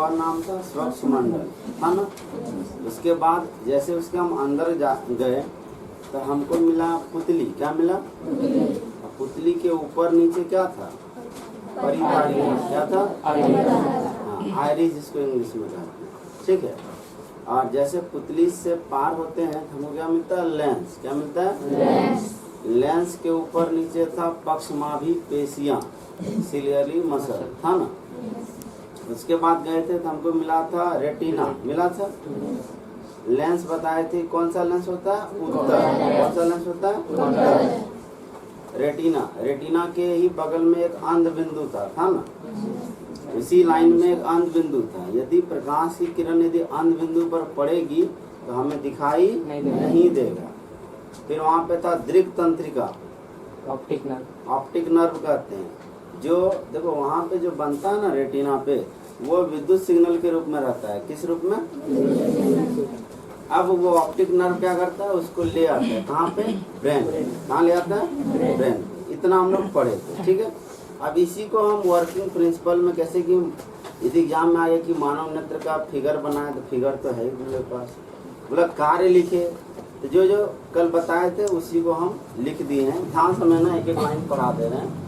और नाम था स्वच्छ मंडल, था ना। उसके बाद जैसे उसके हम अंदर गए तो हमको मिला पुतली। क्या मिला? पुतली के ऊपर नीचे क्या था? परितारिका। क्या था? हाँ, आयरिस जिसको इंग्लिश में कहते हैं, ठीक है। और जैसे पुतली से पार होते हैं तो हमको क्या मिलता है? लेंस। क्या मिलता है? लेंस के ऊपर नीचे था पक्षमाभी पेशियां, सिलियरी मसल, था ना। उसके बाद गए थे तो हमको मिला था रेटिना, मिला था। लेंस बताए थे, कौन सा लेंस होता है? उत्तल। कौन सा लेंस होता है? उत्तल। रेटिना, रेटिना के ही बगल में एक अंध बिंदु था ना। इसी लाइन में एक अंध बिंदु था। यदि प्रकाश की किरण यदि अंध बिंदु पर पड़ेगी तो हमें दिखाई नहीं देगा। फिर वहाँ पे था दृक् तंत्रिका, ऑप्टिक नर्व। ऑप्टिक नर्व कहते हैं। जो देखो वहाँ पे जो बनता है ना रेटिना पे, वो विद्युत सिग्नल के रूप में रहता है। किस रूप में? अब वो ऑप्टिक नर्व क्या करता है? उसको ले आता है कहाँ पे? ब्रेन। कहाँ ले आता है? ब्रेन। इतना हम लोग पढ़े थे, ठीक है। अब इसी को हम वर्किंग प्रिंसिपल में कैसे कि यदि एग्जाम में आ गया कि मानव नेत्र का फिगर बनाए, तो फिगर तो है ही मेरे पास, बोला कार्य लिखे, तो जो जो कल बताए थे उसी को हम लिख दिए हैं। ध्यान से मैं ना एक एक लाइन पढ़ा दे रहे हैं।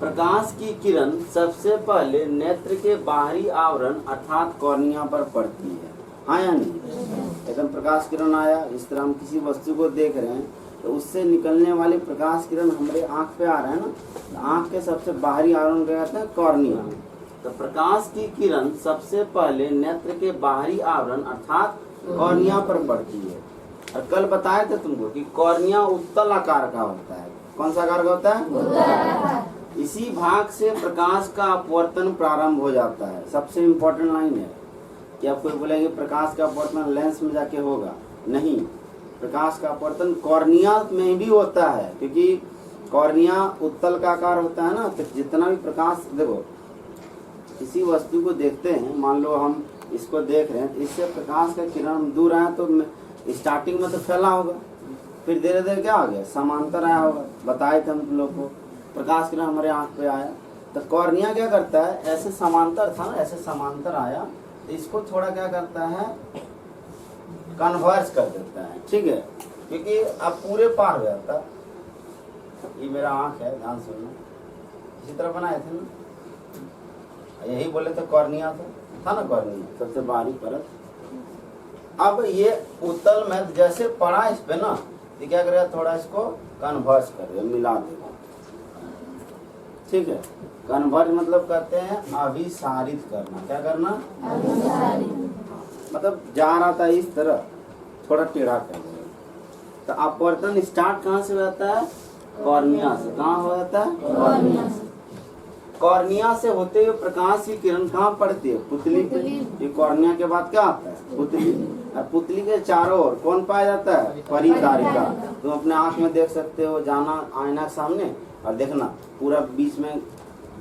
प्रकाश की किरण सबसे पहले नेत्र के बाहरी आवरण अर्थात कॉर्निया पर पड़ती है, हाँ या नहीं? एकदम प्रकाश किरण आया, इस तरह हम किसी वस्तु को देख रहे हैं तो उससे निकलने वाली प्रकाश किरण हमारे आंख पे आ रहा है ना, तो आंख के सबसे बाहरी आवरण क्या कहते हैं? कॉर्निया। तो प्रकाश की किरण सबसे पहले नेत्र के बाहरी आवरण अर्थात कॉर्निया पर पड़ती है। और कल बताए थे तुमको कि कॉर्निया उत्तल आकार का होता है। कौन सा आकार का होता है? इसी भाग से प्रकाश का अपवर्तन प्रारंभ हो जाता है। सबसे इम्पोर्टेंट लाइन है कि आप कोई बोलेंगे प्रकाश का अपवर्तन लेंस में जाके होगा, नहीं। प्रकाश का अपवर्तन कॉर्निया में भी होता है, क्योंकि कॉर्निया उत्तल का आकार होता है ना। तो जितना भी प्रकाश, देखो किसी वस्तु को देखते हैं, मान लो हम इसको देख रहे हैं, तो इससे प्रकाश का किरण दूर आया तो स्टार्टिंग में तो फैला होगा, फिर धीरे धीरे क्या हो गया? समांतर आया होगा। बताए थे हम लोग को, प्रकाश किरण हमारे आंख पे आया तो कॉर्निया क्या करता है? ऐसे समांतर था ना, ऐसे समांतर आया तो इसको थोड़ा क्या करता है? कन्वर्स कर देता है, ठीक है। क्योंकि अब पूरे पार हो जाता। ये मेरा आंख है, ध्यान सुनना, इसी तरह बनाए थे ना, यही बोले तो कॉर्निया था ना, कॉर्निया सबसे बाहरी परत। अब ये उत्तल में जैसे पड़ा इस पे ना, ये क्या करेगा? थोड़ा इसको कन्वर्स करेगा, मिला देगा, ठीक है। कन्वर्ट मतलब कहते हैं अभिसारित करना। क्या करना? मतलब जा रहा था इस तरह, थोड़ा टेढ़ा कर देगा। तो अपवर्तन स्टार्ट कहाँ से होता है? कॉर्निया से। कहाँ हो जाता है? कॉर्निया से। कॉर्निया से होते हुए प्रकाश की किरण कहाँ पड़ती है? पुतली पे। ये कॉर्निया के बाद क्या आता है? पुतली। और पुतली के चारों ओर कौन पाया जाता है? परितारिका। तुम अपने आंख में देख सकते हो, जाना आईना के सामने और देखना, पूरा बीच में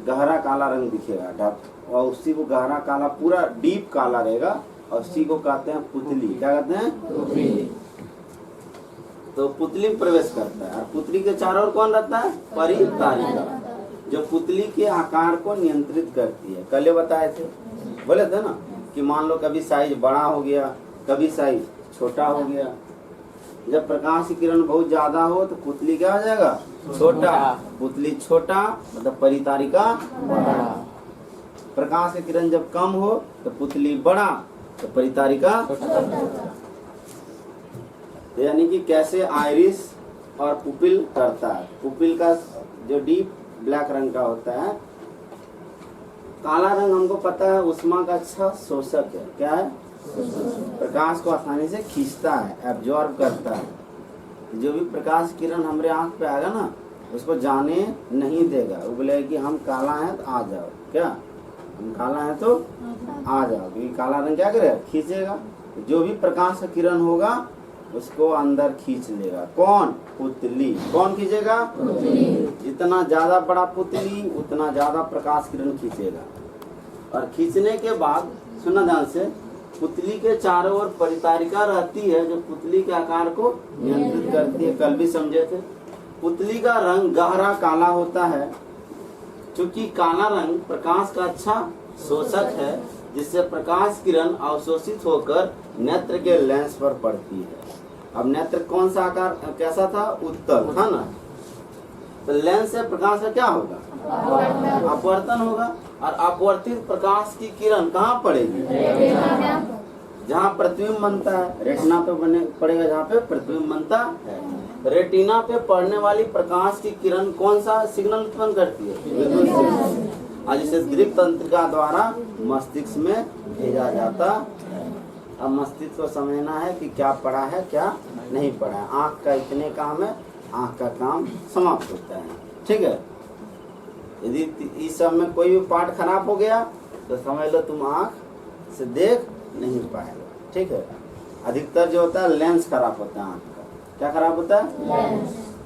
गहरा काला रंग दिखेगा डब, और उसी को गहरा काला, पूरा डीप काला रहेगा, और उसी को कहते हैं पुतली। क्या कहते हैं? पुतली। तो पुतली प्रवेश करता है, और पुतली के चारों ओर कौन रहता है? परितारिका, जो पुतली के आकार को नियंत्रित करती है। कल बताए थे, बोले थे ना कि मान लो कभी साइज बड़ा हो गया, कभी साइज छोटा हो गया। जब प्रकाश की किरण बहुत ज्यादा हो तो पुतली क्या हो जाएगा? छोटा। पुतली छोटा मतलब परितारिका बड़ा। प्रकाश की किरण जब कम हो तो पुतली बड़ा, तो परितारिका छोटा। यानी कि कैसे आइरिस और पुपिल करता है। पुपिल का जो डीप ब्लैक रंग का होता है, काला रंग हमको पता है उष्मा का अच्छा शोषक है। क्या है? प्रकाश को आसानी से खींचता है, एब्जॉर्ब करता है। जो भी प्रकाश किरण हमारे आंख पे आएगा ना, उसको जाने नहीं देगा। वो बोलेगा कि हम काला हैं तो आ जाओ। क्या? हम काला हैं तो आ जाओ, क्योंकि काला रंग क्या करेगा? खींचेगा। जो भी प्रकाश का किरण होगा उसको अंदर खींच लेगा। कौन? पुतली। कौन खींचेगा? पुतली। जितना ज्यादा बड़ा पुतली उतना ज्यादा प्रकाश किरण खींचेगा। और खींचने के बाद सुना ध्यान से, पुतली के चारों ओर परितारिका रहती है जो पुतली के आकार को नियंत्रित करती है। कल भी समझे थे। पुतली का रंग गहरा काला होता है, क्योंकि काला रंग प्रकाश का अच्छा शोषक है, जिससे प्रकाश किरण अवशोषित होकर नेत्र के लेंस पर पड़ती है। अब नेत्र कौन सा आकार कैसा था? उत्तल था ना। तो लेंस से प्रकाश का क्या होगा? अपवर्तन होगा। और अपवर्तित प्रकाश की किरण कहाँ पड़ेगी? जहाँ प्रतिबिंब बनता है, रेटिना पे बने पड़ेगा जहाँ पे प्रतिबिंब बनता है। रेटिना पे पड़ने वाली प्रकाश की किरण कौन सा सिग्नल उत्पन्न करती है? विद्युत सिग्नल। और जिसे दीप्त तंत्रिका द्वारा मस्तिष्क में भेजा जाता है। अब मस्तिष्क को समझना है कि क्या पढ़ा है क्या नहीं पढ़ा है। आँख का इतने काम है, आँख का काम समाप्त होता है। ठीक है। यदि इस सब में कोई भी पार्ट खराब हो गया तो समझ लो तुम आँख से देख नहीं पाएगा। ठीक है। अधिकतर जो होता है लेंस खराब होता है आँख का। क्या खराब होता है?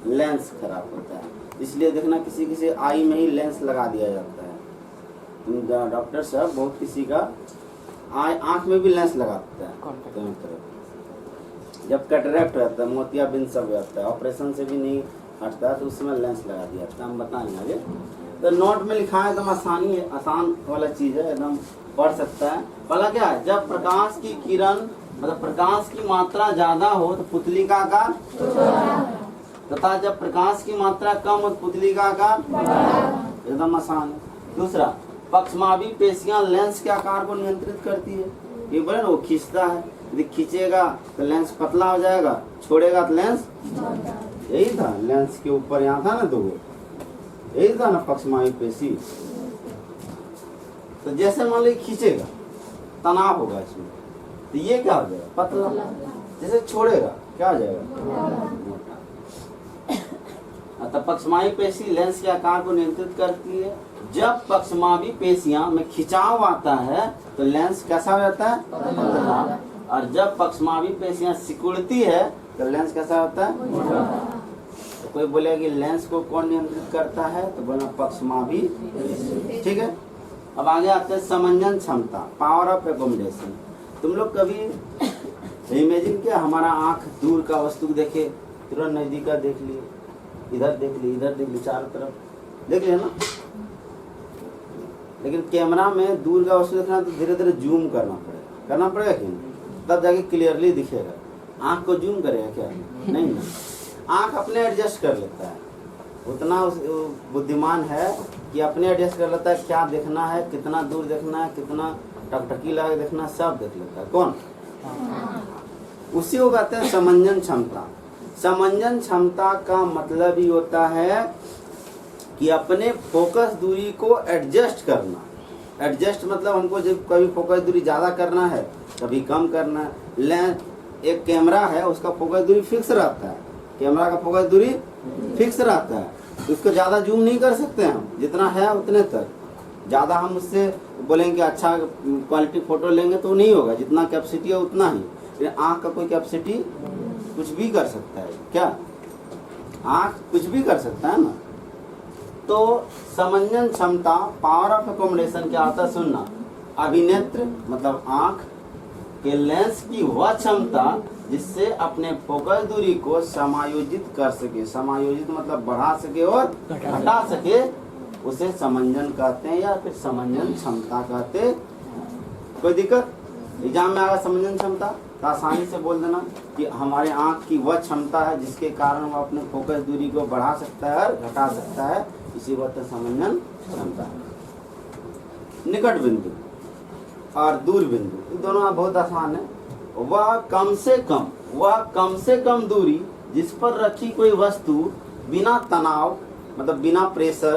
लेंस खराब होता है। इसलिए देखना किसी किसी आई में ही लेंस लगा दिया जाता है। डॉक्टर साहब बहुत किसी का आँख में भी लेंस लगाता है। जब कैटरेक्ट रहता है, मोतियाबिंद सब रहता है, ऑपरेशन से भी नहीं हटता है तो उसमें लेंस लगा दिया जाता है। हम बताएंगे आगे। तो नोट में लिखा है, एकदम आसानी है, आसान वाला चीज है, एकदम पढ़ सकता है। पहला क्या है? जब प्रकाश की किरण मतलब प्रकाश की मात्रा ज्यादा हो तो पुतली का आकार, तथा जब प्रकाश की मात्रा कम हो तो पुतली का आकार, एकदम आसान है। दूसरा, पक्षमावी पेशियां लेंस के आकार को नियंत्रित करती है। ये बोले ना, वो खींचता है, यदि खींचेगा तो लेंस पतला हो जाएगा, छोड़ेगा तो लेंस, यही था लेंस के ऊपर यहाँ था ना दो, यही था ना पक्षमावी पेशी। तो जैसे मान लीजिए खींचेगा तनाव होगा इसमें, तो ये क्या हो जाएगा? पतला। जैसे छोड़ेगा क्या हो जाएगा? मोटा। तो पक्षमावी पेशी लेंस के आकार को नियंत्रित करती है। जब पक्षमावी पेशियां में खिंचाव आता है तो लेंस कैसा हो जाता है? पतला। और जब पक्षमावी पेशियां सिकुड़ती है तो लेंस कैसा होता है? मोटा। तो कोई बोलेगा कि लेंस को कौन नियंत्रित करता है? तो बोला पक्षमावी पेशी। ठीक है। अब आगे आते हैं समंजन क्षमता, पावर ऑफ एकोमोडेशन। तुम लोग कभी इमेजिन किया हमारा आंख दूर का वस्तु देखे, तुरंत नजदीक का देख लिए, इधर देख ली, इधर देख ली, चारों तरफ देख लिया ना। लेकिन कैमरा में दूर का वस्तु देखना तो धीरे धीरे जूम करना पड़ेगा कि नहीं? तब जाके क्लियरली दिखेगा। आंख को जूम करेगा क्या? नहीं ना। आंख अपने एडजस्ट कर लेता है, उतना बुद्धिमान है कि अपने एडजस्ट कर लेता है क्या देखना है, कितना दूर देखना है, कितना टकटकी लगा देखना, सब देख लेता है। कौन? उसी को कहते हैं समंजन क्षमता। समंजन क्षमता का मतलब ही होता है कि अपने फोकस दूरी को एडजस्ट करना। एडजस्ट मतलब हमको जब कभी फोकस दूरी ज्यादा करना है, कभी कम करना है। लेंस एक कैमरा है, उसका फोकस दूरी फिक्स रहता है, कैमरा का फोकस दूरी फिक्स रहता है, उसको ज्यादा जूम नहीं कर सकते हम, जितना है उतने तक। ज्यादा हम उससे बोलेंगे कि अच्छा क्वालिटी फोटो लेंगे तो नहीं होगा, जितना कैपेसिटी है उतना ही। आँख का कोई कैपेसिटी कुछ भी कर सकता है क्या? आँख कुछ भी कर सकता है ना। तो समंजन क्षमता, पावर ऑफ एकोमोडेशन क्या होता है? सुनना। अभिनेत्र मतलब आँख के लेंस की वह क्षमता जिससे अपने फोकस दूरी को समायोजित कर सके। समायोजित मतलब बढ़ा सके और घटा सके, उसे समंजन कहते हैं या फिर समंजन क्षमता कहते हैं। कोई दिक्कत? एग्जाम में आगा समंजन क्षमता तो आसानी से बोल देना कि हमारे आँख की वह क्षमता है जिसके कारण वो अपने फोकस दूरी को बढ़ा सकता है और घटा सकता है, इसी को समंजन क्षमता। निकट बिंदु और दूर बिंदु दोनों बहुत आसान है। वह कम से कम दूरी जिस पर रखी कोई वस्तु बिना तनाव मतलब बिना प्रेशर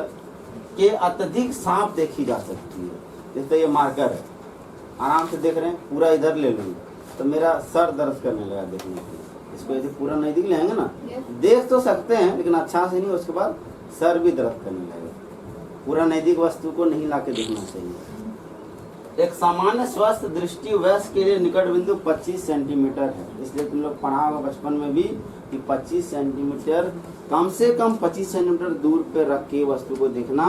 के अत्यधिक साफ देखी जा सकती है। जैसे ये मार्कर है, आराम से देख रहे हैं, पूरा इधर ले लूँगा तो मेरा सर दर्द करने लगा देखने के। इसको यदि पूरा नजदीक लेंगे ना, देख तो सकते हैं लेकिन अच्छा से नहीं, उसके बाद सर भी दर्द करने लगेगा। पूरा नजदीक वस्तु को नहीं लाके देखना चाहिए। एक सामान्य स्वस्थ दृष्टि वयस्क के लिए निकट बिंदु 25 सेंटीमीटर है। इसलिए तुम लोग पढ़ा होगा बचपन में भी कि 25 सेंटीमीटर, कम से कम 25 सेंटीमीटर दूर पे रख के वस्तु को देखना।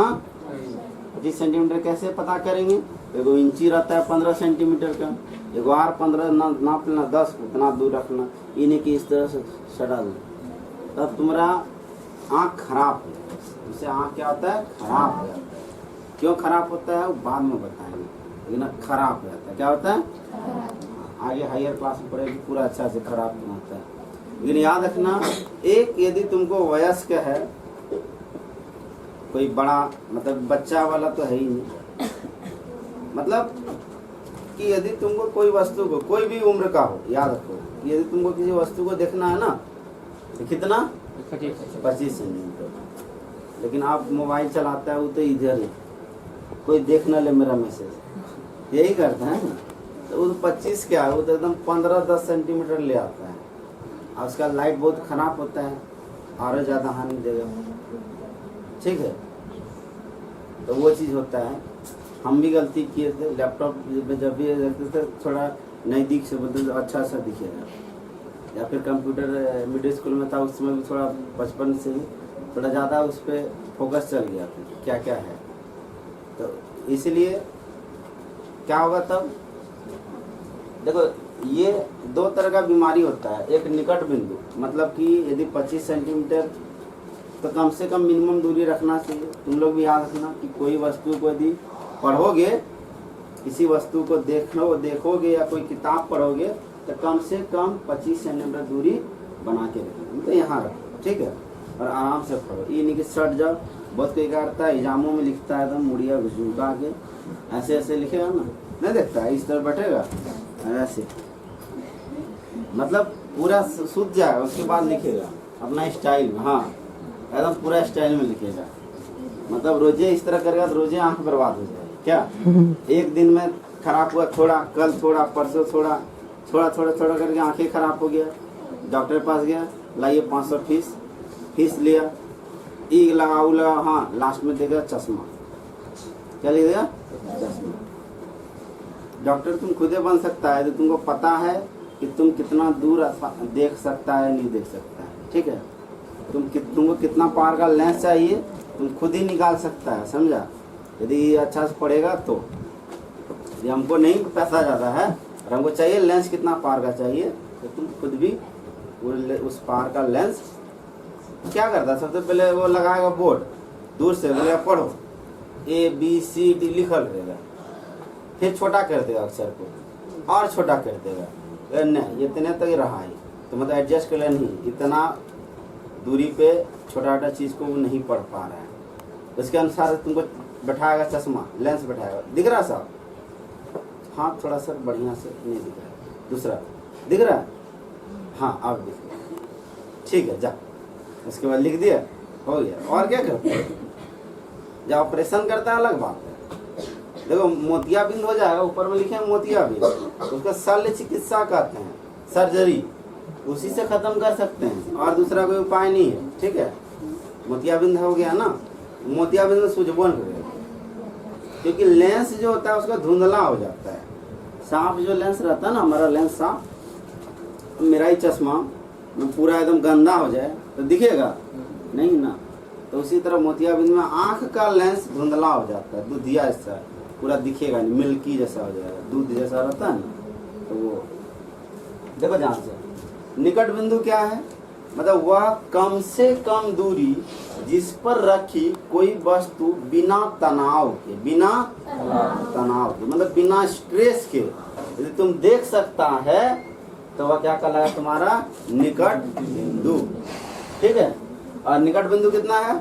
25 सेंटीमीटर कैसे पता करेंगे? एगो इंची रहता है 15 सेंटीमीटर का, एगो आर 15 नाप लेना, 10 उतना दूर रखना। ये नहीं कि इस तरह से सटा दो, तब तुम्हारा आँख खराब है। उससे आँख क्या होता है? खराब हो जाता है। क्यों खराब होता है वो बाद में बताएंगे। लेकिन खराब रहता है। क्या होता है? आगे हायर क्लास में पढ़ेगी पूरा अच्छा से खराब नहीं होता है। लेकिन याद रखना, एक यदि तुमको वयस्क है, कोई बड़ा मतलब बच्चा वाला तो है ही नहीं, मतलब कि यदि तुमको कोई वस्तु को, कोई भी उम्र का हो, याद रखो कि यदि तुमको किसी वस्तु को देखना है ना, तो कितना 25 सेंटीमीटर। लेकिन आप मोबाइल चलाता है वो तो इधर ही, कोई देख ना ले मेरा मैसेज, यही करता है ना, तो वो 25 क्या है, वो तो एकदम 15-10 सेंटीमीटर ले आता है। और उसका लाइट बहुत खराब होता है और ज़्यादा हानि देगा। ठीक है, तो वो चीज़ होता है। हम भी गलती किए थे, लैपटॉप में जब भी रखते थे थोड़ा नज़दीक से बदल अच्छा सा दिखेगा। या फिर कंप्यूटर मिडिल स्कूल में था उस समय भी थोड़ा बचपन से ही थोड़ा ज़्यादा उस पर फोकस चल गया था क्या क्या है। तो इसलिए क्या होगा तब, देखो ये दो तरह का बीमारी होता है। एक निकट बिंदु, मतलब कि यदि 25 सेंटीमीटर तो कम से कम मिनिमम दूरी रखना चाहिए। तुम लोग भी याद रखना कि कोई वस्तु को यदि पढ़ोगे, किसी वस्तु को देखोगे या कोई किताब पढ़ोगे तो कम से कम 25 सेंटीमीटर दूरी बना के रखना, तो यहाँ रखो। ठीक है, और आराम से पढ़ो, ये नहीं कि सट जाओ। बहुत कोई क्या करता है, एग्जामों में लिखता है एकदम मुड़िया झुका के, ऐसे ऐसे लिखेगा ना, नहीं देखता है, इस तरह बैठेगा ऐसे, मतलब पूरा सूझ जाएगा, उसके बाद लिखेगा अपना स्टाइल में। हाँ, एकदम पूरा स्टाइल में लिखेगा, मतलब रोजे इस तरह करेगा तो रोजे आंख बर्बाद हो जाएगी। क्या एक दिन में खराब हुआ थोड़ा, कल थोड़ा, परसों थोड़ा, थोड़ा थोड़ा थोड़ा करके आंखें खराब हो गया, डॉक्टर के पास गया, लाइए 500 फीस लिया, ई लगा, हाँ लास्ट में देगा चश्मा। क्या लिखेगा? चश्मा। डॉक्टर तुम खुदे बन सकता है, तो तुमको पता है कि तुम कितना दूर देख सकता है, नहीं देख सकता है। ठीक है, तुमको कितना पावर का लेंस चाहिए तुम खुद ही निकाल सकता है, समझा? यदि अच्छा से पढ़ेगा तो। यदि हमको नहीं पैसा ज़्यादा है और हमको चाहिए लेंस कितना पावर का चाहिए, तो तुम खुद भी उस पावर का लेंस क्या करता है, सबसे पहले वो लगाएगा बोर्ड, दूर से बोलेगा पढ़ो, ABCD लिखल रहेगा, फिर छोटा कर देगा अक्षर को और छोटा कर देगा, नहीं इतने तक रहा है, तो मतलब एडजस्ट कर ले, नहीं इतना दूरी पे छोटा छोटा चीज़ को वो नहीं पढ़ पा रहा है, उसके अनुसार तुमको बैठाएगा चश्मा, लेंस बैठाएगा। दिख रहा साहब? हाँ थोड़ा सा बढ़िया से नहीं दिख रहा है, दूसरा दिख रहा है? हाँ अब दिख रहा है, ठीक है जा। उसके बाद लिख दिया, हो गया। और क्या करते हैं, जब ऑपरेशन करता है अलग बात है। देखो मोतियाबिंद हो जाएगा, ऊपर में लिखे मोतियाबिंद, उसका शल्य चिकित्सा कहते हैं, सर्जरी, उसी से खत्म कर सकते हैं और दूसरा कोई उपाय नहीं है। ठीक है, मोतियाबिंद हो गया ना, मोतियाबिंद में सूझबून करेगा, क्योंकि लेंस जो होता है उसका धुंधला हो जाता है। साफ जो लेंस रहता है ना, हमारा लेंस साफ, मेरा ही चश्मा पूरा एकदम गंदा हो जाए तो दिखेगा नहीं ना, तो उसी तरह मोतियाबिंद में आंख का लेंस धुंधला हो जाता है, दूधिया जैसा पूरा दिखेगा नहीं, मिल्की जैसा हो जाएगा, दूध जैसा रहता है ना। तो वो देखो ध्यान से, निकट बिंदु क्या है, मतलब वह कम से कम दूरी जिस पर रखी कोई वस्तु बिना तनाव के, मतलब बिना स्ट्रेस के यदि तुम देख सकता है तो वह क्या कहलाएगा, तुम्हारा निकट बिंदु। ठीक है, और निकट बिंदु कितना है?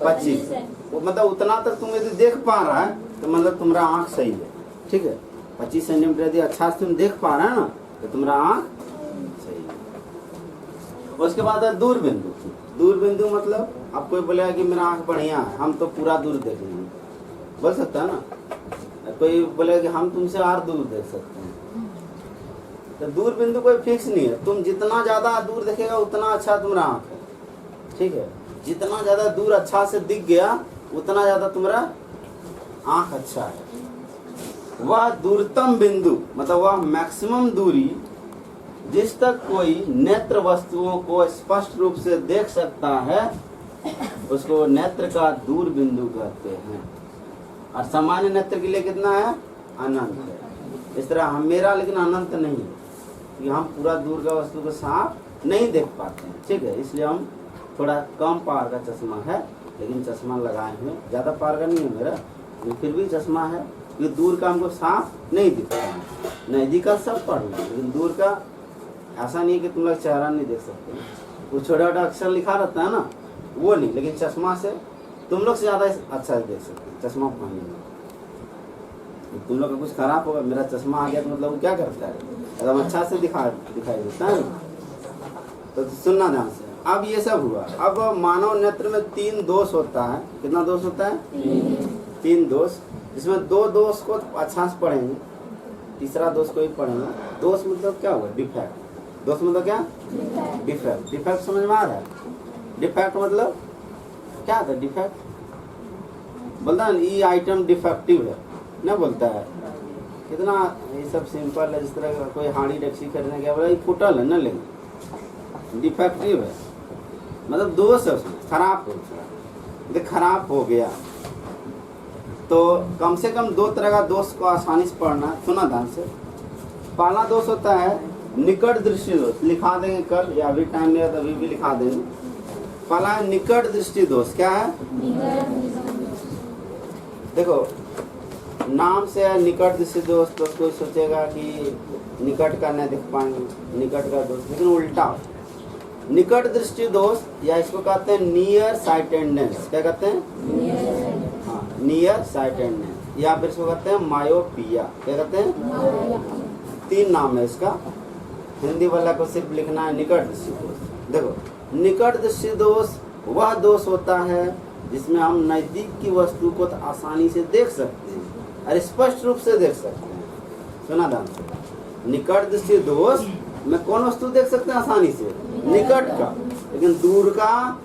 25, मतलब उतना तक तुम यदि देख पा रहा है तो मतलब तुम्हारा आंख सही है। ठीक है, 25 सेंटीमीटर यदि अच्छा से तुम देख पा रहा है ना तो तुम्हारा आंख सही है। उसके बाद है दूर बिंदु। दूर बिंदु मतलब अब कोई बोलेगा कि मेरा आंख बढ़िया है, हम तो पूरा दूर देख लेंगे, बोल सकता है ना। कोई बोलेगा कि हम तुमसे और दूर देख सकते हैं। तो दूर बिंदु कोई फिक्स नहीं है, तुम जितना ज्यादा दूर देखेगा उतना अच्छा तुम्हारा आंख है। ठीक है, जितना ज्यादा दूर अच्छा से दिख गया उतना ज्यादा तुम्हारा आंख अच्छा है। वह दूरतम बिंदु मतलब वह मैक्सिमम दूरी जिस तक कोई नेत्र वस्तुओं को स्पष्ट रूप से देख सकता है उसको नेत्र का दूर बिंदु कहते हैं। और सामान्य नेत्र के लिए कितना है? अनंत है। इस तरह हम मेरा लेकिन अनंत नहीं है कि हम पूरा दूर का वस्तु को साफ नहीं देख पाते हैं। ठीक है, इसलिए हम थोड़ा कम पावर का चश्मा है, लेकिन चश्मा लगाए हुए, ज़्यादा पावर का नहीं है मेरा, लेकिन फिर भी चश्मा है, क्योंकि दूर का हमको साफ नहीं दिखता है। नजदीक का सब पढ़ लो, लेकिन दूर का ऐसा नहीं कि तुम लोग चेहरा नहीं देख सकते। वो छोटा छोटा अक्षर लिखा रहता है ना, वो नहीं, लेकिन चश्मा से तुम लोग से ज़्यादा अच्छा देख सकते हैं चश्मा पहनने में। तुम लोग का कुछ खराब होगा, मेरा चश्मा आ गया तो मतलब वो क्या करता है, एकदम अच्छा से दिखाई देता है। तो सुनना ध्यान से। अब ये सब हुआ। अब मानव नेत्र में 3 दोष होता है। कितना दोष होता है? 3 दोष, जिसमें 2 दोष को अच्छा से पढ़ेंगे, तीसरा दोष को ही पढ़ेंगे। दोष मतलब क्या हुआ? डिफेक्ट। दोष मतलब क्या? डिफेक्ट। डिफेक्ट समझ में आ रहा है? डिफेक्ट मतलब क्या था? डिफेक्ट बोलता है ये आइटम डिफेक्टिव है ना, बोलता है। कितना ये सब सिंपल है। जिस तरह का कोई हांडी डेक्ची खरीदने गया, बोला ये फुटल है ना, लेंगे डिफेक्टिव है मतलब दोष है उसमें, खराब हो गया। खराब हो गया तो कम से कम 2 तरह का दोष को आसानी से पढ़ना। सुना ध्यान से। पहला दोष होता है निकट दृष्टि दोष। लिखा देंगे कल, या अभी टाइम नहीं है तो अभी भी लिखा देंगे। पहला है निकट दृष्टि दोष। क्या है? देखो नाम से है निकट दृष्टि दोष, तो कोई सोचेगा कि निकट का नहीं देख पाएंगे, निकट का दोष, लेकिन उल्टा। निकट दृष्टि दोष, या इसको कहते हैं नियर साइटेडनेस। क्या कहते हैं? हाँ, नियर साइटेडनेस, या फिर इसको कहते हैं मायोपिया। क्या कहते हैं? 3 नाम है इसका। हिंदी वाला को सिर्फ लिखना है निकट दृष्टि दोष। देखो निकट दृष्टि दोष वह दोष होता है जिसमें हम नजदीक की वस्तु को तो आसानी से देख सकते हैं और स्पष्ट रूप से देख सकते हैं। सुना ध्यान से। निकट दृष्टि दोष में कौन वस्तु देख सकते हैं आसानी से? निकट का, लेकिन दूर का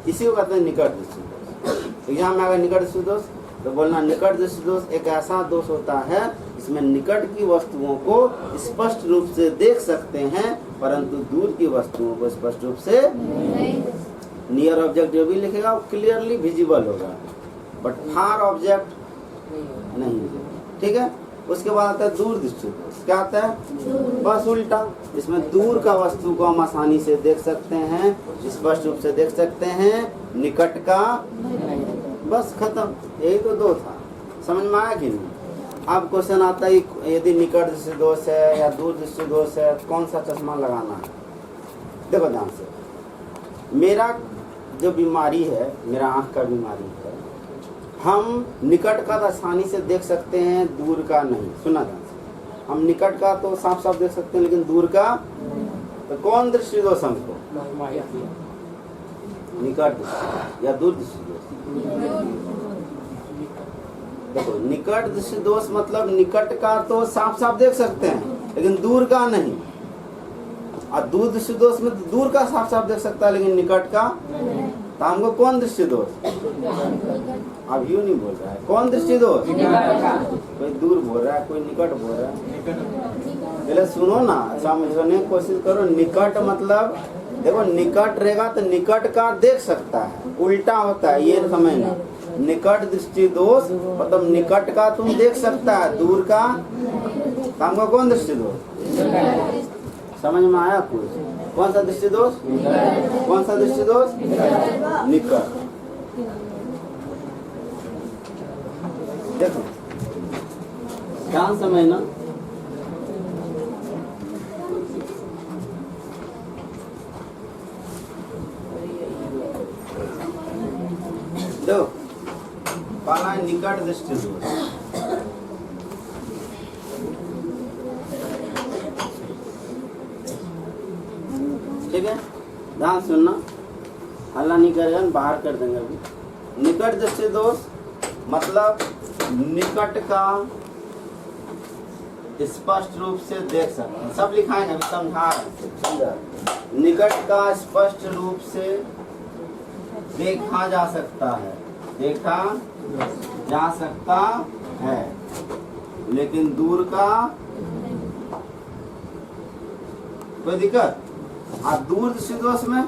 इसी को कहते हैं निकट दृष्टि दोष। एग्जाम में अगर निकट दृष्टि दोष तो बोलना निकट दृष्टि दोष एक ऐसा दोष होता है जिसमें निकट की वस्तुओं को स्पष्ट रूप से देख सकते हैं, परंतु दूर की वस्तुओं को स्पष्ट रूप से नियर ऑब्जेक्ट जो भी लिखेगा वो क्लियरली विजिबल होगा, बट फार ऑब्जेक्ट नहीं। ठीक है। उसके बाद आता है दूर दृष्टि दोष। क्या आता है? बस उल्टा। इसमें दूर का वस्तु को हम आसानी से देख सकते हैं, स्पष्ट रूप से देख सकते हैं, निकट का बस खत्म। यही तो 2 था। समझ में आया कि नहीं? अब क्वेश्चन आता है यदि निकट दृष्टि दोष है या दूर दृष्टि दोष है तो कौन सा चश्मा लगाना है? देखो ध्यान से। मेरा जो बीमारी है, मेरा आँख का बीमारी है, हम निकट का तो आसानी से देख सकते हैं, दूर का नहीं। सुना ध्यान से। हम निकट का तो साफ साफ देख सकते हैं, लेकिन दूर का तो कौन दृष्टि दोष हमको? निकट दृष्टि या दूर दृष्टि दोष? देखो निकट दृष्टि दोष मतलब निकट का तो साफ साफ देख सकते हैं, लेकिन दूर का नहीं। और दूर दृष्टि दोष में तो दूर का साफ साफ देख सकता है, लेकिन निकट का तो हमको कौन दृष्टि दोष? अब यूँ नहीं बोल रहा है। कौन दृष्टि दोष? कोई दूर बोल रहा है, कोई निकट बोल रहा है। पहले सुनो ना, समझने की कोशिश करो। निकट मतलब देखो निकट रहेगा तो निकट का देख सकता है, उल्टा होता है, ये समझना। निकट दृष्टि दोष मतलब निकट का तुम देख सकता है, दूर का तो हमको कौन दृष्टि दोष? समझ में आया कुछ? कौन सा दृष्टि दोष? कौन सा दृष्टि दोष? निकट। देखो ध्यान समझना। देखो पहला है निकट दृष्टि दोष। ठीक है, ध्यान सुनना, हल्ला नहीं करेगा, बाहर कर देंगे अभी। निकट दृष्टि दोष मतलब निकट का स्पष्ट रूप से देख सकते हैं। सब लिखाएंगे, अभी समझा रहे हैं। निकट का स्पष्ट रूप से देखा जा सकता है, देखा जा सकता है, लेकिन दूर का कोई दिक्कत? और दूर दृष्टि दोष में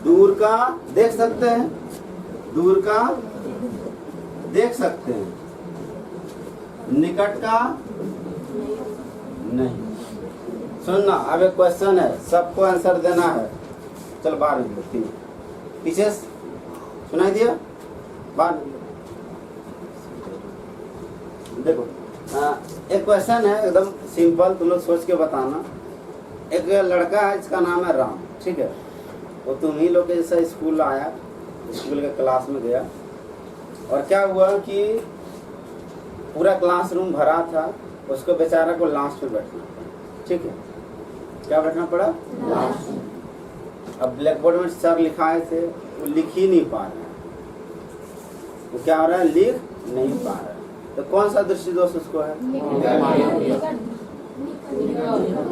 दूर का देख सकते हैं, दूर का देख सकते हैं, निकट का नहीं। सुनना, अब एक क्वेश्चन है, सबको आंसर देना है। चल बाहर पीछे सुनाई दिया बात? देखो एक क्वेश्चन है एकदम सिंपल, तुम लोग सोच के बताना। एक लड़का है जिसका नाम है राम, ठीक है। वो तुम ही लोग के जैसा स्कूल आया, स्कूल के क्लास में गया, और क्या हुआ कि पूरा क्लासरूम भरा था, उसको बेचारा को लास्ट में बैठना पड़ा, ठीक है। क्या बैठना पड़ा? लास्ट। अब ब्लैक बोर्ड में सर लिखाए थे, वो लिख ही नहीं पा रहे हैं। वो क्या हो रहा है? लिख नहीं पा रहा है। तो कौन सा दृष्टि दोष उसको है?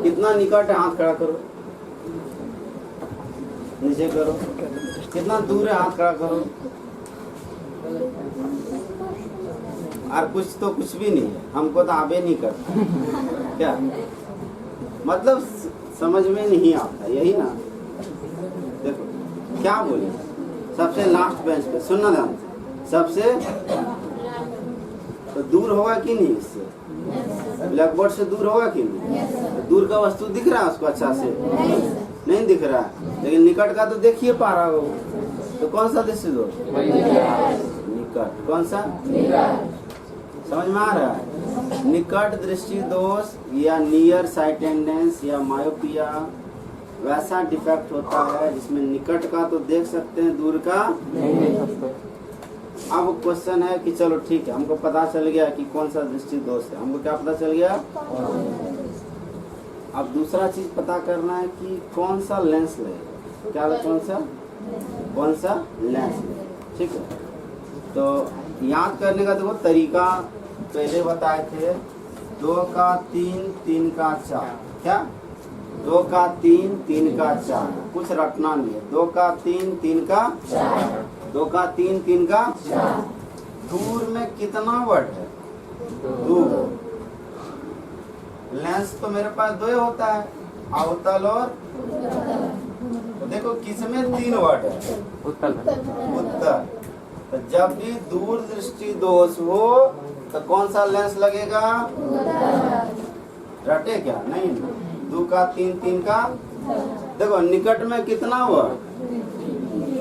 कितना निकट है? हाथ खड़ा करो, नीचे करो। कितना दूर है? हाथ खड़ा करो। और कुछ तो कुछ भी नहीं है, हमको तो आबे नहीं करता क्या मतलब समझ में नहीं आता, यही ना। देखो क्या बोले, सबसे लास्ट बेंच पे, सुनना ध्यान से, सबसे तो दूर होगा कि नहीं? इससे ब्लैक बोर्ड से दूर होगा कि नहीं? तो दूर का वस्तु दिख रहा है उसको अच्छा से? नहीं दिख रहा है, लेकिन निकट का तो देखिए पा रहा हो। तो कौन सा दृष्टि दोष? निकट। कौन सा? समझ में आ रहा है? निकट दृष्टि दोष या नियर साइटेडनेस या मायोपिया वैसा डिफेक्ट होता है जिसमें निकट का तो देख सकते हैं, दूर का नहीं देख सकते। अब क्वेश्चन है कि चलो ठीक है, हमको पता चल गया कि कौन सा दृष्टि दोष है। हमको क्या पता चल गया? अब दूसरा चीज पता करना है कि कौन सा लेंस लगेगा। क्या? कौन सा लेंस लगेगा, ठीक है। तो याद करने का देखो तरीका पहले बताए थे, 2 का 3, 3 का 4। क्या? 2 का 3, 3 का 4, कुछ रटना नहीं है। 2 का 3, 3 का 4, 2 का 3, 3 का 4। दूर में कितना वर्ड है? दूर। लेंस तो मेरे पास 2 होता है, अवतल और तो देखो किसमें 3 वर्ड है? उत्तर। तो जब भी दूर दृष्टि दोष हो तो कौन सा लेंस लगेगा? रटे क्या? नहीं। 2 का 3, 3 का, देखो निकट में कितना वर्ड?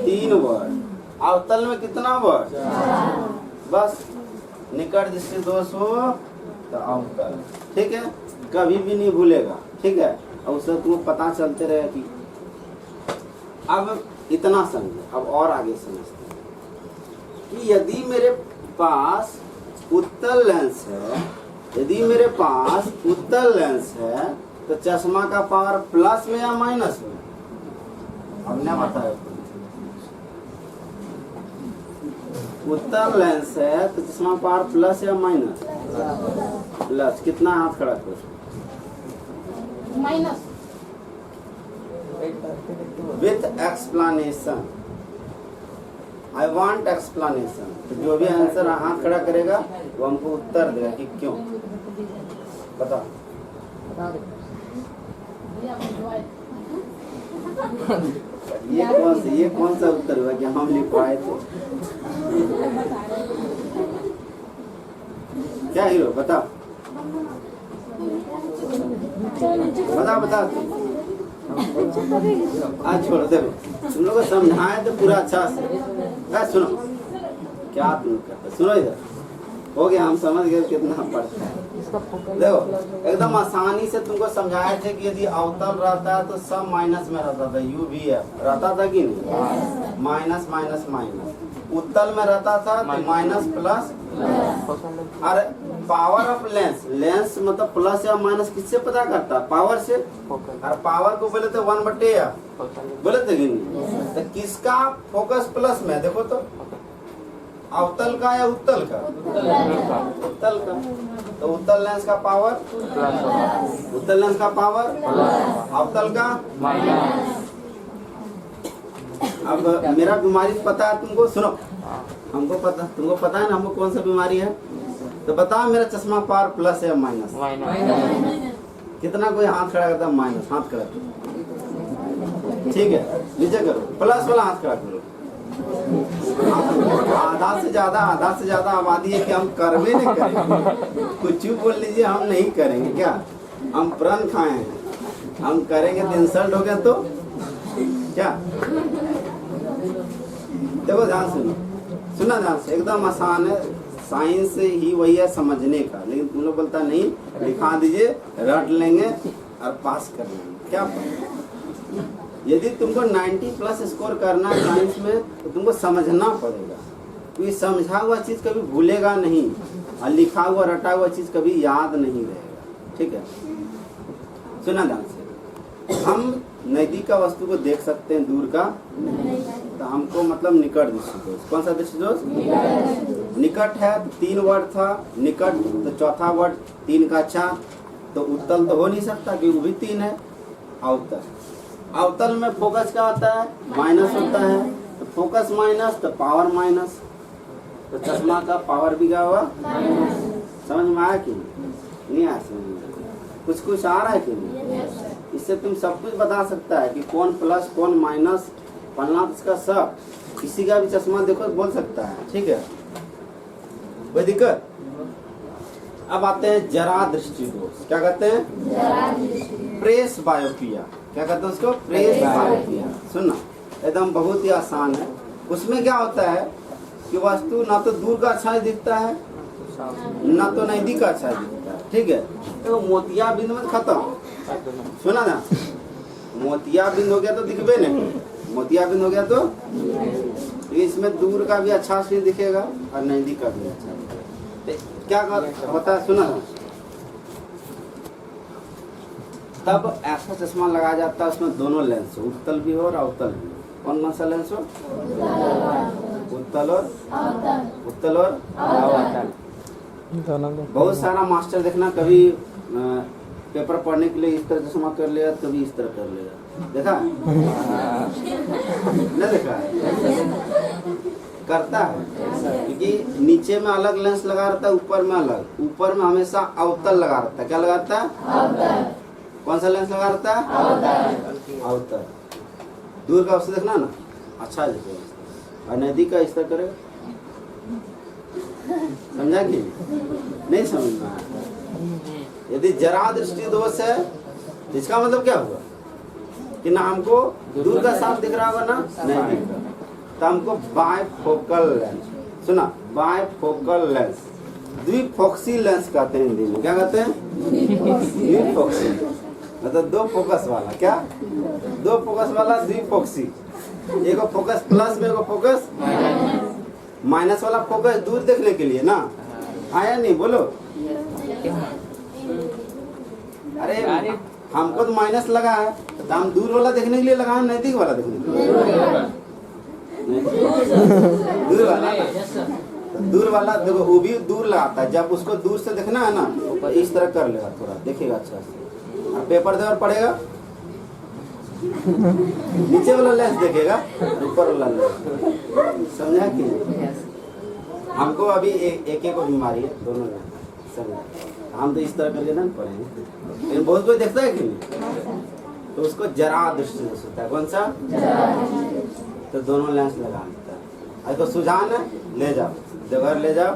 3 वर्ड। अवतल में कितना वर्ड? बस निकट दृष्टि दोष हो तो अवतल, ठीक है। कभी भी नहीं भूलेगा, ठीक है। और उससे तुमको पता चलते रहे कि अब इतना समझे। अब और आगे समझते हैं कि यदि मेरे पास उत्तल लेंस है, यदि मेरे पास उत्तल लेंस है तो चश्मा का पावर प्लस में या माइनस में? हमने बताया उत्तल लेंस है तो चश्मा पावर प्लस या माइनस? प्लस। कितना? हाथ खड़ा करो। Minus. With explanation. I want explanation. तो जो भी आंसर हाथ खड़ा करेगा वो हमको उत्तर देगा कि क्यों। बताओ। ये कौन सा उत्तर हुआ कि हम लिखवाए थे? क्या हीरो? बताओ बताओ। आज छोड़ो, देखो तुम लोग को समझाए तो पूरा अच्छा से। सुनो क्या तुम करते, सुनो इधर। हो गया, हम समझ गए कितना पड़ता है। देखो एकदम आसानी से तुमको समझाए थे कि यदि अवतल रहता है तो सब माइनस में रहता था, यू भी रहता था कि नहीं? Minus minus minus. उत्तल में रहता था तो माइनस प्लस। अरे पावर ऑफ लेंस, लेंस मतलब प्लस या माइनस किससे पता करता? पावर से। और पावर को बोले तो 1/f बोले थे कि नहीं? तो किसका फोकस प्लस में? देखो तो अवतल का या उत्तल का? उत्तल का। तो उत्तल लेंस का पावर, उत्तल लेंस का पावर, अवतल का माइनस। अब मेरा बीमारी पता है तुमको? सुनो, हमको पता, तुमको पता है ना हमको कौन सा बीमारी है? तो बताओ मेरा चश्मा पावर प्लस है या माइनस? कितना कोई हाथ खड़ा करता है? माइनस। हाथ खड़ा करो, ठीक है। नीचे करो, प्लस वाला हाथ खड़ा करो। आधा से ज्यादा आबादी है कि हम करवे नहीं करेंगे। कुछ भी बोल लीजिए, हम नहीं करेंगे। क्या हम प्रण खाए हैं? हम करेंगे तो इंसल्ट हो गया तो क्या? देखो ध्यान सुनो, सुना ध्यान से, एकदम आसान है। साइंस ही वही है समझने का, लेकिन तुम लोग बोलता नहीं, लिखा दीजिए, रट लेंगे और पास कर लेंगे। क्या पता, यदि तुमको 90 प्लस स्कोर करना है साइंस में तो तुमको समझना पड़ेगा, क्योंकि समझा हुआ चीज कभी भूलेगा नहीं और लिखा हुआ रटा हुआ चीज कभी याद नहीं रहेगा। ठीक है, सुना ध्यान से। हम नजदीक का वस्तु को देख सकते हैं, दूर का तो हमको मतलब निकट दृष्टि दोष। कौन सा दृष्टि दोष? निकट है तो 3 वर्ड था, निकट तो चौथा वर्ड 3 का 4, तो उत्तल तो हो नहीं सकता क्योंकि वो भी 3 है। अवतल, अवतल में फोकस क्या होता है? माइनस होता है, तो फोकस माइनस तो पावर माइनस, तो चश्मा का पावर भी क्या हुआ? समझ में आया कि नहीं आया? समझ में कुछ कुछ आ रहा है कि नहीं? इससे तुम सब कुछ बता सकता है कि कौन प्लस कौन माइनस, फलना इसका सब, किसी का भी चश्मा देखो बोल सकता है। ठीक है, कोई दिक्कत? अब आते हैं जरा दृष्टि दोष। क्या कहते हैं? प्रेस बायोपिया। क्या कहते हैं उसको? प्रेस बायोपिया। सुनना, एकदम बहुत ही आसान है। उसमें क्या होता है कि वस्तु ना तो दूर का अच्छा दिखता है ना तो नजदीक का अच्छा दिखता है। ठीक है, तो मोतिया बिंद में खत्म। सुना ना, मोतिया बिंद हो गया तो दिखबे नहीं, मोतिया बिंद हो गया तो इसमें दूर का भी अच्छा से दिखेगा और नजदीक का भी अच्छा दिखेगा। तो क्या होता है? सुना ना, तब ऐसा चश्मा लगाया जाता है उसमें दोनों लेंस हो, उत्तल भी हो और अवतल भी हो। कौन कौन सा लेंस हो? उत्तल और अवतल। बहुत सारा मास्टर देखना, कभी पेपर पढ़ने के लिए इस तरह चश्मा कर लिया, कभी इस तरह कर लिया। देखा नहीं? देखा करता है, क्योंकि नीचे में अलग लेंस लगा रहता है, ऊपर में अलग। ऊपर में हमेशा अवतल लगा रहता है। क्या लगा रहता है? कौन सा लेंस लगा रहता है? अवतल। दूर का उससे देखना ना अच्छा दिखेगा और नजदीक का इस तरह करेगा। समझा कि नहीं समझ में आया? यदि जरा दृष्टि दोष है तो इसका मतलब क्या हुआ कि ना हमको दूर का साफ दिख रहा होगा ना नजदीक का, तो हमको बायफोकल लेंस। सुना, बायफोकल लेंस, द्विफोक्सी लेंस कहते हैं हिंदी में। क्या कहते हैं? द्विफोक्सी, मतलब 2 फोकस वाला। क्या? 2 फोकस वाला द्विफोक्सी। एक फोकस प्लस में, एक फोकस माइनस वाला फोकस दूर देखने के लिए ना। आया नहीं? बोलो। अरे हमको तो माइनस लगा है तो हम दूर वाला देखने के लिए लगा, नजदीक वाला देखने के लिए? दूर वाला। दूर वाला देखो, वो भी दूर लगाता है। जब उसको दूर से देखना है ना तो इस तरह कर लेगा, थोड़ा देखेगा अच्छा से, और पेपर देवर पड़ेगा नीचे वाला लेंस देखेगा, ऊपर वाला लेंस। समझा कि हमको अभी एक बीमारी है, दोनों समझा। हम तो इस तरह करके ना पढ़ेंगे, लेकिन बहुत कोई देखता है कि नहीं, तो उसको जरा दृष्टि दोष होता है। कौन सा? तो दोनों लेंस लगा देता है। अरे तो सुझान है, ले जाओ देवघर, ले जाओ,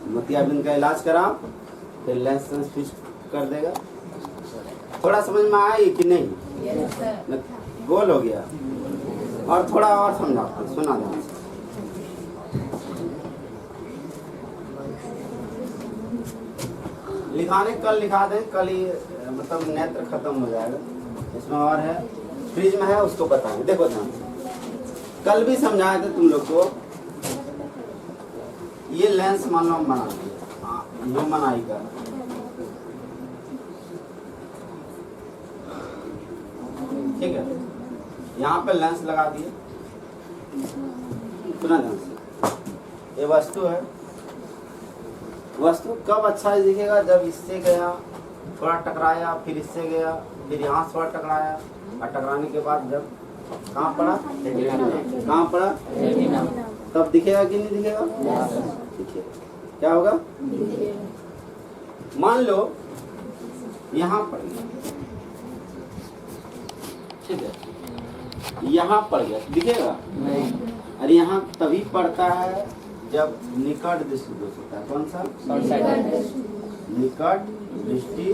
मोतियाबिंद का इलाज कराओ, फिर लेंस फिक्स कर देगा। थोड़ा समझ में आया कि नहीं? गोल हो गया। और थोड़ा और समझाते हैं, सुना ध्यान से। लिखाने कल लिखा दें, कल ही मतलब नेत्र खत्म हो जाएगा। इसमें और है, फ्रिज में है, उसको बताएंगे। देखो ध्यान से, कल भी समझाए थे तुम लोग को। ये लेंस मान लो बना दिया, ह्यूमन आई का, ठीक है, यहाँ पे लेंस लगा दिए। सुना ध्यान से, ये वस्तु है। वस्तु कब अच्छा दिखेगा? जब इससे गया, थोड़ा टकराया, फिर इससे गया, फिर यहाँ से थोड़ा टकराया, और टकराने के बाद जब कहाँ पड़ा? कहाँ पड़ा? तब दिखेगा कि नहीं दिखेगा? दिखेगा। क्या होगा? मान लो यहाँ पड़ गया, ठीक है, यहाँ पड़ गया, दिखेगा? अरे यहाँ तभी पड़ता है जब निकट दृष्टि दोष होता है। कौन सा? निकट दृष्टि।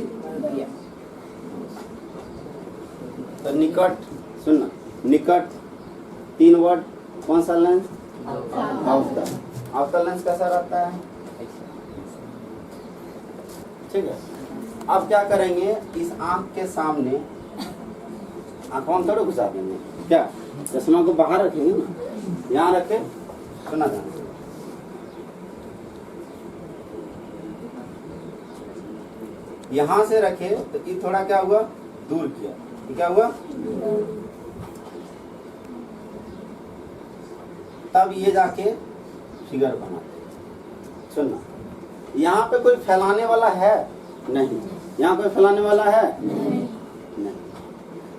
तो निकट, सुनना, निकट 3 वर्ड, कौन सा लेंस? अवतल। अवतल लेंस कैसा रहता है? ठीक है। अब क्या करेंगे, इस आंख के सामने आंखों में थोड़ा घुसा देंगे, क्या चश्मा को बाहर रखेंगे ना, यहाँ रखे, सुना ध्यान से। यहाँ से रखे तो ये थोड़ा क्या हुआ, दूर किया, ये क्या हुआ, तब ये जाके फिगर बनाते। सुनना, यहाँ पे कोई फैलाने वाला है नहीं, यहाँ कोई फैलाने वाला है नहीं।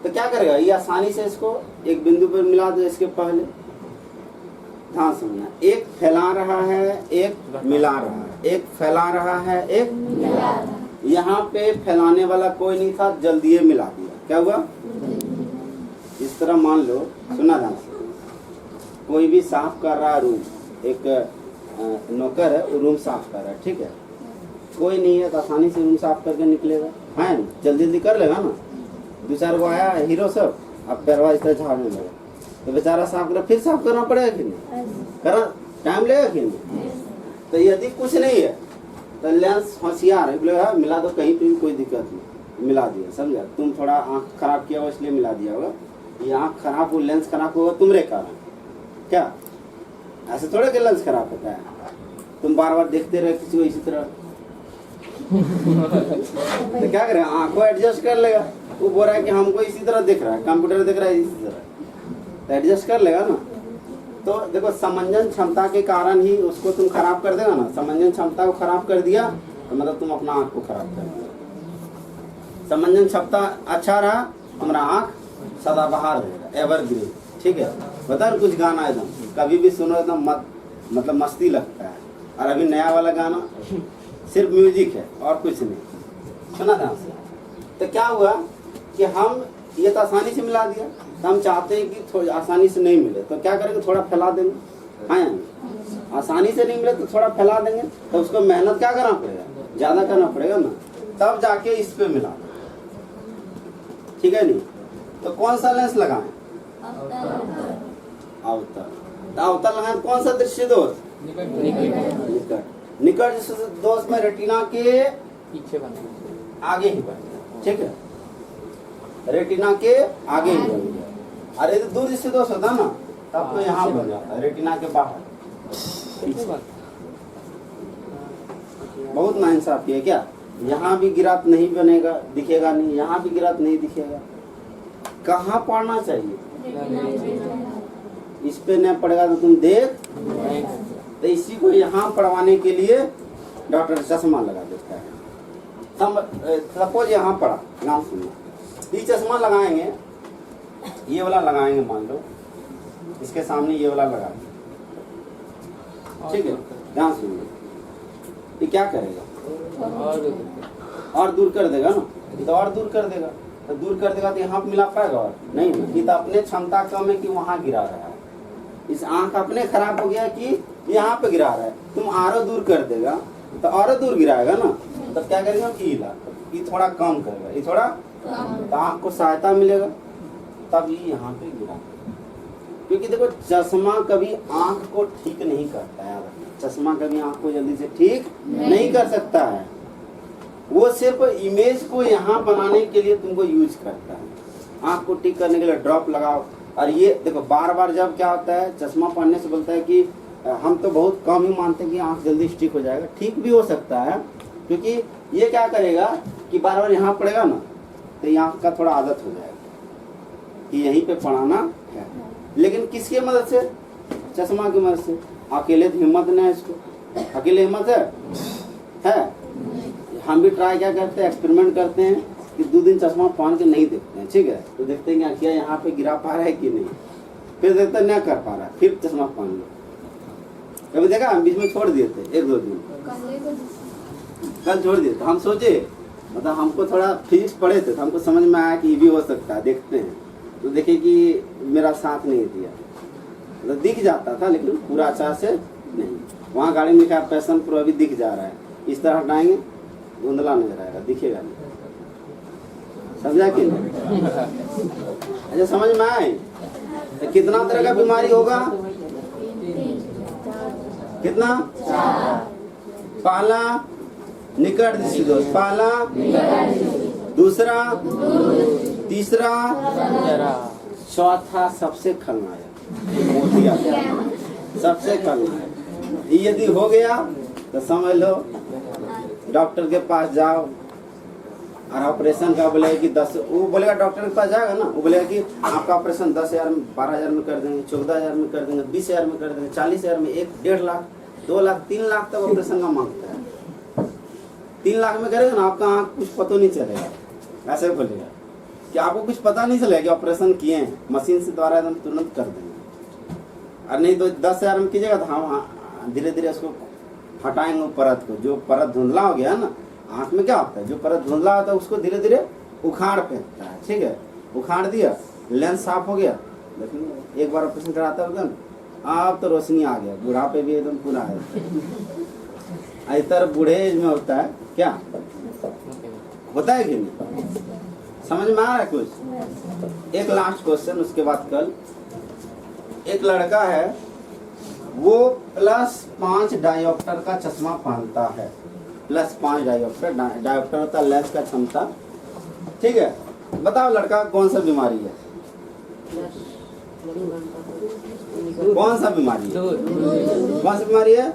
तो क्या करेगा, ये आसानी से इसको एक बिंदु पर मिला दो। इसके पहले ध्यान समझना, एक फैला रहा है, एक मिला रहा है, एक फैला रहा है, एक मिला रहा है। यहाँ पे फैलाने वाला कोई नहीं था, जल्दी ये मिला दिया, क्या हुआ, इस तरह मान लो। सुना ध्यान से, कोई भी साफ कर रहा है रूम, एक नौकर है वो रूम साफ कर रहा है, ठीक है, कोई नहीं है तो आसानी से रूम साफ करके निकलेगा, है ना, जल्दी जल्दी कर लेगा ना। दो चार को आया हीरो सब, अब पैरवा इस तरह झाड़ने लगा तो बेचारा साफ कर, फिर साफ करना पड़ेगा कि नहीं, करना टाइम लगेगा कि नहीं। तो यदि कुछ नहीं है तो लेंस होशियार है, बोलेगा मिला दो, कहीं पे भी कोई दिक्कत नहीं, मिला दिया, समझा। तुम थोड़ा आँख खराब किया हो इसलिए मिला दिया होगा, ये आँख खराब हो, लेंस खराब होगा तुम्हारे कारण, क्या ऐसे थोड़े कि लेंस खराब होता है, तुम बार बार देखते रहे किसी को इसी तरह तो क्या करेगा, आँख को एडजस्ट कर लेगा। वो बोल रहा है कि हमको इसी तरह दिख रहा है, कंप्यूटर दिख रहा है इसी तरह, तो एडजस्ट कर लेगा ना। तो देखो, समंजन क्षमता के कारण ही उसको तुम खराब कर देगा ना, समंजन क्षमता को खराब कर दिया तो मतलब तुम अपना आँख को खराब कर दिया। समंजन क्षमता अच्छा रहा, तुम्हारा आँख सदाबहार रहेगा, एवरग्रीन, ठीक है। बता कुछ गाना एकदम कभी भी सुनो एकदम मतलब मस्ती लगता है, और अभी नया वाला गाना सिर्फ म्यूजिक है और कुछ नहीं, सुना ध्यान से। तो क्या हुआ कि हम ये तो आसानी से मिला दिया, तो हम चाहते हैं कि थोड़ी आसानी से नहीं मिले तो क्या करेंगे, थोड़ा फैला देंगे, हाँ आसानी से नहीं मिले तो थोड़ा फैला देंगे, तो उसको मेहनत क्या करना पड़ेगा, ज्यादा करना पड़ेगा ना, तब जाके इस पे मिला, ठीक है नहीं। तो कौन सा लेंस लगाएं, अवतल। तो अवतल लगाएं कौन सा दृश्य दोष, निकट। निकट दृश्य दोष में रेटिना के पीछे बने, आगे ही बने, ठीक है, रेटिना के आगे ही बन गया। अरे तो दूर दृष्टि दोष होता ना, तब तो यहाँ बन जाता है, रेटिना के बाहर। बहुत नाइंसाफी है क्या, यहाँ भी गिरात नहीं बनेगा, दिखेगा नहीं, यहाँ भी गिरात नहीं दिखेगा। कहाँ पढ़ना चाहिए, इस पे नहीं पड़ेगा तो तुम देख, तो इसी को यहाँ पढ़वाने के लिए डॉक्टर चश्मा लगा देता है। सपोज यहाँ पढ़ा, नाम सुनिए, ये चश्मा लगाएंगे, ये वाला लगाएंगे, मान लो इसके सामने ये वाला लगा, ठीक है, ध्यान सुनिए, ये क्या करेगा, और दूर कर देगा ना, तो और दूर कर देगा, तो दूर कर देगा तो यहाँ मिला पाएगा, और नहीं ना, ये तो अपने क्षमता कम है कि वहाँ गिरा रहा है, इस आंख अपने खराब हो गया कि यहाँ पे गिरा रहा है, तुम और दूर कर देगा तो और दूर गिराएगा ना, तब क्या करेगा, ये थोड़ा कम करेगा, ये थोड़ा, तो आँख को सहायता मिलेगा, तब ये यहाँ पे गिरा। क्योंकि देखो, चश्मा कभी आँख को ठीक नहीं करता है, चश्मा कभी आँख को जल्दी से ठीक नहीं कर सकता है, वो सिर्फ इमेज को यहाँ बनाने के लिए तुमको यूज करता है। आँख को ठीक करने के लिए ड्रॉप लगाओ, और ये देखो बार बार जब क्या होता है, चश्मा पहनने से बोलता है कि हम तो बहुत कम ही मानते हैं कि आँख जल्दी ठीक हो जाएगा, ठीक भी हो सकता है, क्योंकि ये क्या करेगा कि बार बार यहाँ पड़ेगा ना, तो यहाँ का थोड़ा आदत हो जाएगा कि यहीं पे पढ़ाना है। लेकिन किसकी मदद से, चश्मा की मदद से। अकेले तो हिम्मत नहीं है इसको, अकेले हिम्मत है? हम भी ट्राई क्या करते हैं, एक्सपेरिमेंट करते हैं कि 2 दिन चश्मा पहन के नहीं देखते हैं, ठीक है, तो देखते हैं कि क्या यहाँ पे गिरा पा रहा है कि नहीं, फिर देखते नहीं कर पा रहा है, फिर चश्मा पहन लो। कभी देखा, हम बीच में छोड़ दिए थे 1-2 दिन, कल छोड़ दिए, तो हम सोचे, मतलब हमको थोड़ा फिजिक्स पढ़े थे तो हमको समझ में आया कि ये भी हो सकता है, देखते हैं, तो देखे कि मेरा साथ नहीं दिया, मतलब दिख जाता था लेकिन पूरा अच्छा से नहीं। वहाँ गाड़ी में लिखा पैशन प्रो, अभी दिख जा रहा है, इस तरह हटाएंगे धुंधला नजर आएगा, दिखेगा नहीं, समझा कि नहीं? अच्छा, समझ में आए? तो कितना तरह का बीमारी होगा, कितना? पहला निकट दृष्टि दोष, पहला, दूसरा, तीसरा, चौथा सबसे खलनायक मोतिया, सबसे खलनायक। ये यदि हो गया तो समझ लो डॉक्टर के पास जाओ और ऑपरेशन का बोले कि 10, वो बोलेगा डॉक्टर के पास जाएगा ना, वो बोलेगा कि आपका ऑपरेशन 10,000 में, 12,000 में कर देंगे, 14,000 में कर देंगे, 20,000 में कर देंगे, 40,000 में, 1, 1.5 लाख, 2 लाख, 3 लाख तक ऑपरेशन का मांगता है। 3 लाख में करेगा ना, आपका आँख कुछ पता नहीं चलेगा, ऐसे बोलेगा कि आपको कुछ पता नहीं चलेगा कि ऑपरेशन किए हैं, मशीन से द्वारा एकदम तुरंत कर देंगे। और नहीं तो 10,000 में कीजिएगा तो हम धीरे धीरे उसको हटाएंगे परत को, जो परत धुंधला हो गया है ना, आँख में क्या होता है, जो परत धुंधला होता है उसको धीरे धीरे उखाड़ फेंकता है, ठीक है, उखाड़ दिया, लेंस साफ हो गया, लेकिन एक बार ऑपरेशन कराता होगा ना, अब तो रोशनी आ गया, बुढ़ापे भी एकदम पूरा है। इतर बूढ़े एज में होता है क्या, होता है कि नहीं, समझ में आ रहा है कुछ? एक लास्ट क्वेश्चन, उसके बाद कल। एक लड़का है, वो +5 डायोप्टर का चश्मा पहनता है, +5 डायोप्टर, डायोप्टर होता है लेंस का क्षमता, ठीक है। बताओ लड़का कौन सा बीमारी है, कौन सा बीमारी है, कौन सी बीमारी है?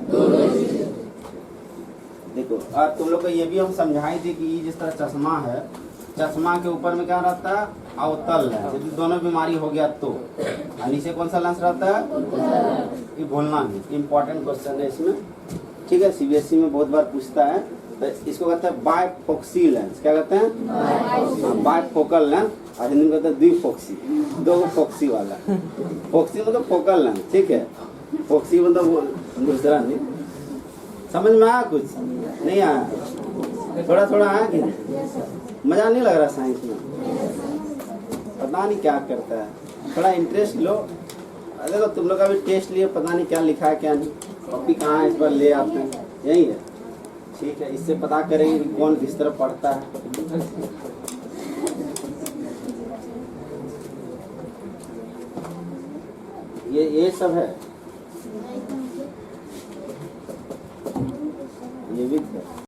देखो, और तुम लोग को ये भी हम समझाई थी कि जिस तरह चश्मा है, चश्मा के ऊपर में क्या रहता है, अवतल लेंस, यदि दोनों बीमारी हो गया तो, और नीचे कौन सा लेंस रहता है, ये भूलना नहीं, इम्पोर्टेंट क्वेश्चन है इसमें, ठीक है, सीबीएसई में बहुत बार पूछता है। तो इसको कहते हैं बायफोक्सी लेंस, क्या कहते हैं, बायफोकल लेंस, और हिंदी में कहते हैं द्विफोक्सी, 2 फोक्सी वाला। फोक्सी मतलब फोकल लेंस, ठीक है, फोक्सी मतलब वो दूसरा नहीं। समझ में आया कुछ? नहीं आया? थोड़ा थोड़ा आया कि मजा नहीं लग रहा साइंस में? पता नहीं क्या करता है, थोड़ा इंटरेस्ट लो। देखो तुम लोग का भी टेस्ट लिए, पता नहीं क्या लिखा है क्या नहीं, कॉपी कहाँ है, इस बार ले आते हैं, यही है, ठीक है। इससे पता करेंगे कि कौन किस तरह पढ़ता है। ये सब है, ये भी